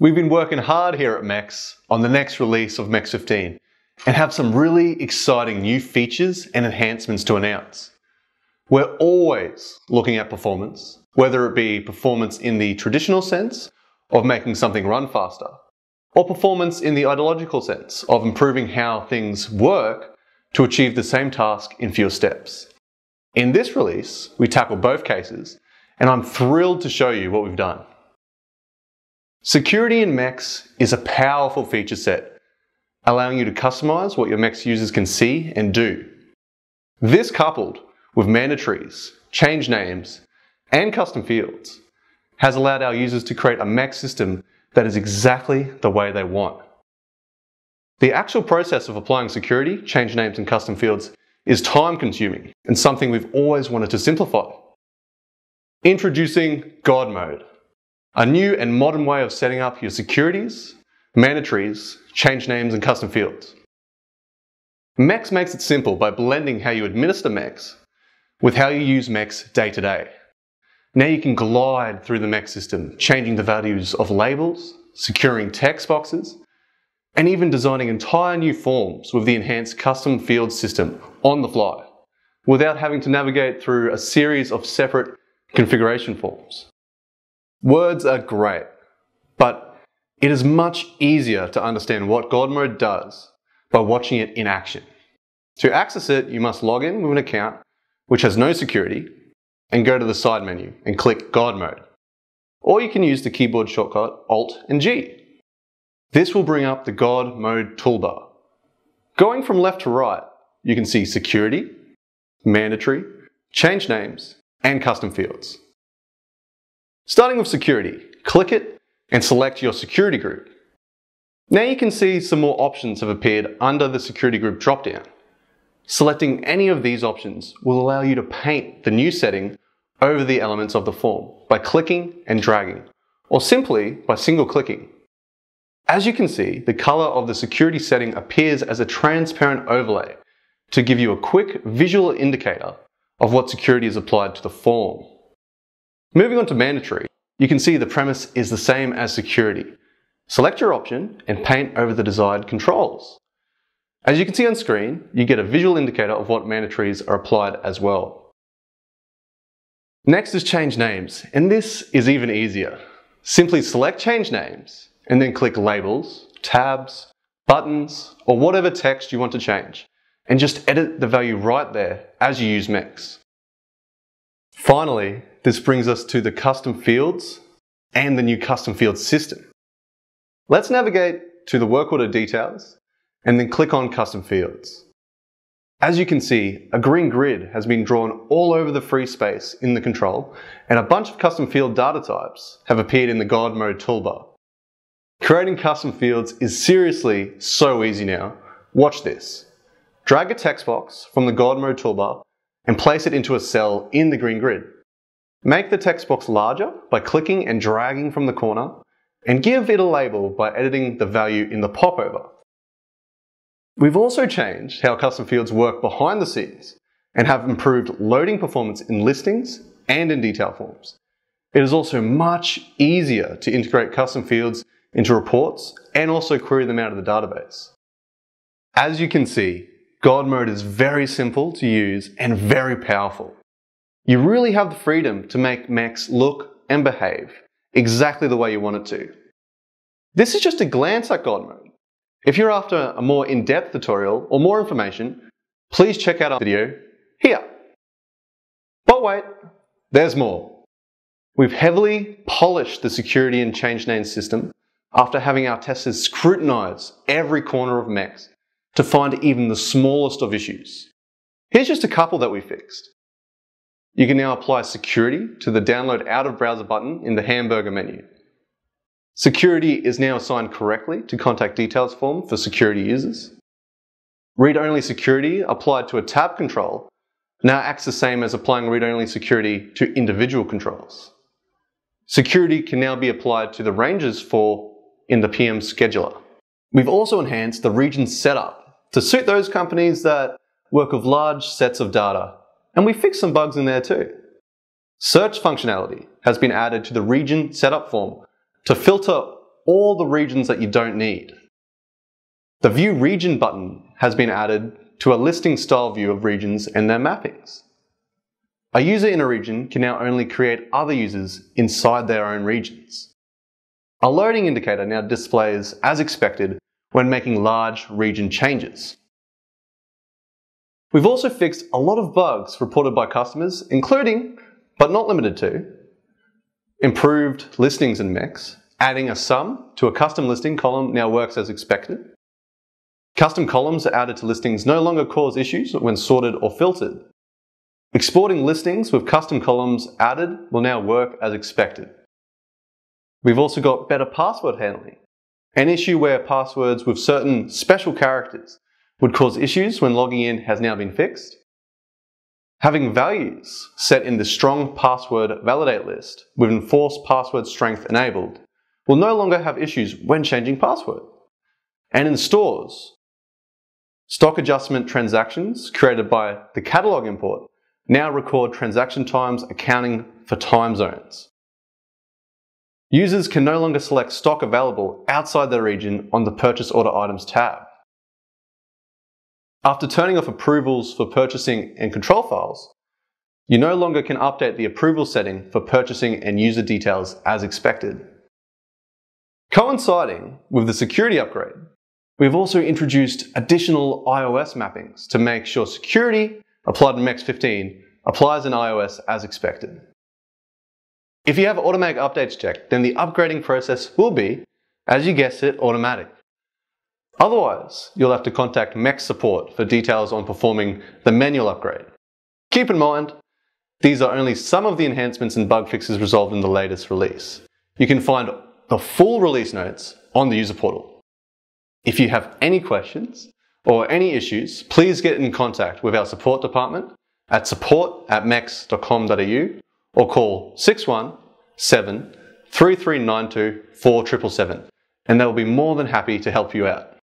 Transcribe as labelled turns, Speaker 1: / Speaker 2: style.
Speaker 1: We've been working hard here at MEX on the next release of MEX 15 and have some really exciting new features and enhancements to announce. We're always looking at performance, whether it be performance in the traditional sense of making something run faster, or performance in the ideological sense of improving how things work to achieve the same task in fewer steps. In this release, we tackle both cases, and I'm thrilled to show you what we've done. Security in MEX is a powerful feature set, allowing you to customize what your MEX users can see and do. This, coupled with mandatories, change names, and custom fields, has allowed our users to create a MEX system that is exactly the way they want. The actual process of applying security, change names, and custom fields is time-consuming and something we've always wanted to simplify. Introducing God Mode, a new and modern way of setting up your securities, mandatories, change names, and custom fields. MEX makes it simple by blending how you administer MEX with how you use MEX day to day. Now you can glide through the MEX system, changing the values of labels, securing text boxes, and even designing entire new forms with the enhanced custom fields system on the fly, without having to navigate through a series of separate configuration forms. Words are great, but it is much easier to understand what God Mode does by watching it in action. To access it, you must log in with an account which has no security and go to the side menu and click God Mode. Or you can use the keyboard shortcut Alt and G. This will bring up the God Mode toolbar. Going from left to right, you can see security, mandatory, change names, and custom fields. Starting with security, click it and select your security group. Now you can see some more options have appeared under the security group dropdown. Selecting any of these options will allow you to paint the new setting over the elements of the form by clicking and dragging, or simply by single clicking. As you can see, the color of the security setting appears as a transparent overlay to give you a quick visual indicator of what security is applied to the form. Moving on to mandatory, you can see the premise is the same as security. Select your option and paint over the desired controls. As you can see on screen, you get a visual indicator of what mandatories are applied as well. Next is change names, and this is even easier. Simply select change names and then click labels, tabs, buttons, or whatever text you want to change, and just edit the value right there as you use MEX. Finally, this brings us to the custom fields and the new custom fields system. Let's navigate to the work order details and then click on custom fields. As you can see, a green grid has been drawn all over the free space in the control, and a bunch of custom field data types have appeared in the God Mode toolbar. Creating custom fields is seriously so easy now. Watch this. Drag a text box from the God Mode toolbar and place it into a cell in the green grid. Make the text box larger by clicking and dragging from the corner, and give it a label by editing the value in the popover. We've also changed how custom fields work behind the scenes and have improved loading performance in listings and in detail forms. It is also much easier to integrate custom fields into reports and also query them out of the database. As you can see, God Mode is very simple to use and very powerful. You really have the freedom to make MEX look and behave exactly the way you want it to. This is just a glance at God Mode. If you're after a more in-depth tutorial or more information, please check out our video here. But wait, there's more. We've heavily polished the security and change name system after having our testers scrutinize every corner of MEX to find even the smallest of issues. Here's just a couple that we fixed. You can now apply security to the download out of browser button in the hamburger menu. Security is now assigned correctly to contact details form for security users. Read-only security applied to a tab control now acts the same as applying read-only security to individual controls. Security can now be applied to the ranges in the PM scheduler. We've also enhanced the region setup to suit those companies that work with large sets of data, and we fixed some bugs in there too. Search functionality has been added to the region setup form to filter all the regions that you don't need. The View Region button has been added to a listing style view of regions and their mappings. A user in a region can now only create other users inside their own regions. A loading indicator now displays as expected when making large region changes. We've also fixed a lot of bugs reported by customers, including, but not limited to, improved listings in MEX, adding a sum to a custom listing column now works as expected. Custom columns added to listings no longer cause issues when sorted or filtered. Exporting listings with custom columns added will now work as expected. We've also got better password handling. An issue where passwords with certain special characters would cause issues when logging in has now been fixed. Having values set in the strong password validate list with enforced password strength enabled will no longer have issues when changing password. And in stores, stock adjustment transactions created by the catalog import now record transaction times accounting for time zones. Users can no longer select stock available outside their region on the Purchase Order Items tab. After turning off approvals for purchasing and control files, you no longer can update the approval setting for purchasing and user details as expected. Coinciding with the security upgrade, we've also introduced additional iOS mappings to make sure security applied in MEX 15 applies in iOS as expected. If you have automatic updates checked, then the upgrading process will be, as you guessed it, automatic. Otherwise, you'll have to contact MEX support for details on performing the manual upgrade. Keep in mind, these are only some of the enhancements and bug fixes resolved in the latest release. You can find the full release notes on the user portal. If you have any questions or any issues, please get in contact with our support department at support@mex.com.au or call 617 3392 4777 and they'll be more than happy to help you out.